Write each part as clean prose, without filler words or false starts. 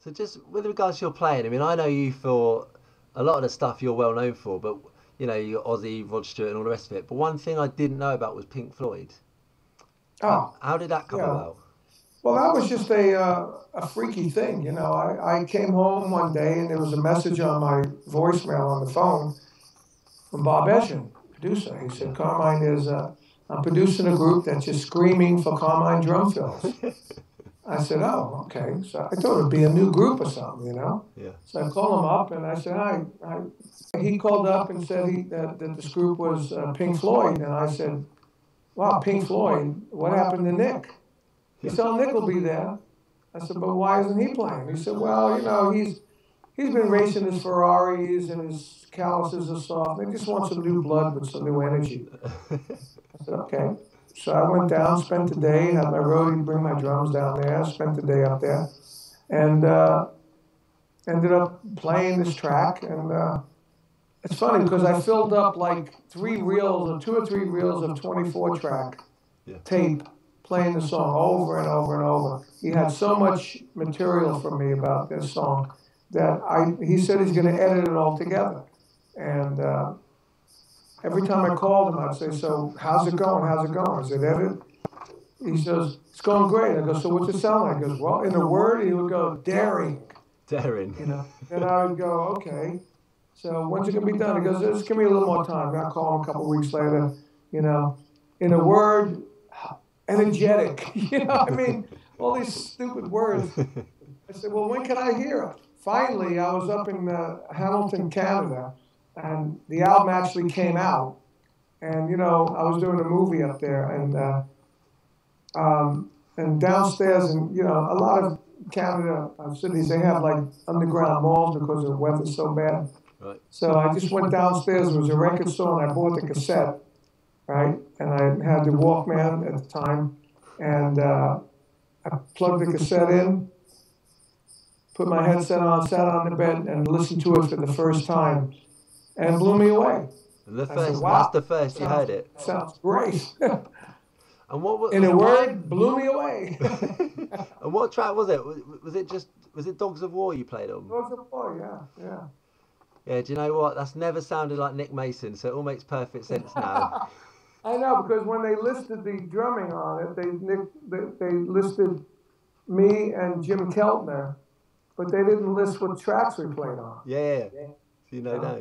So just with regards to your playing, I mean, I know you for a lot of the stuff you're well known for, but you know, you Ozzy, Rod Stewart, and all the rest of it. But one thing I didn't know about was Pink Floyd. Oh, How did that come yeah. about? Well, that was just a freaky thing, you know. I came home one day and there was a message on my voicemail on the phone from Bob Ezrin, producer. He Yeah. said, Carmine, I'm producing a group that's just screaming for Carmine drum fills. I said, oh, okay. So I thought it'd be a new group or something, you know. Yeah. So I called him up and I said, hi. He called up and said that this group was Pink Floyd. And I said, wow, Pink Floyd, what happened to Nick? He said, oh, Nick will be there. I said, but why isn't he playing? He said, well, you know, he's been racing his Ferraris and his calluses are soft. They just want some new blood with some new energy. I said, okay. So I went down, spent the day, had my roadie bring my drums down there, spent the day up there, and ended up playing this track. And it's funny because I filled up like 3 reels or 2 or 3 reels of 24 track Yeah. tape playing the song over and over and over. He had so much material from me about this song that he said he's going to edit it all together. And every time I called him, I'd say, so how's it going? How's it going? I said, edit. He says, it's going great. I go, so what's it sound like? He goes, well, in a word, he would go, daring. Daring. You know, and I would go, okay. So when's it going to be done? He goes, just give me a little more time. I'll call him a couple of weeks later. You know, in a word, energetic. You know, I mean, all these stupid words. I said, well, when can I hear it? Finally, I was up in Hamilton, Canada, and the album actually came out. And, you know, I was doing a movie up there, and downstairs, and, you know, a lot of Canada cities, they have like underground malls because the weather's so bad. Right. So I just went downstairs, there was a record store, and I bought the cassette, right? And I had the Walkman at the time, and I plugged the cassette in, put my headset on, sat on the bed, and listened to it for the first time, and it blew me away. And the I said, first, wow, that's the first you heard it. sounds great. And what was, In a word, blew me away. and what track was it? Was it Dogs of War you played on? Dogs of War, yeah, yeah. Yeah, do you know what? That's never sounded like Nick Mason, so it all makes perfect sense now. I know, because when they listed the drumming on it, they listed me and Jim Keltner, but they didn't list what tracks we played on. Yeah. So you know now.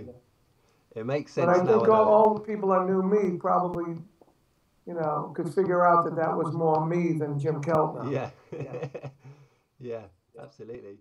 It makes sense But I now. think all the people that knew me probably, you know, could figure out that that was more me than Jim Keltner. Yeah. Yeah, absolutely.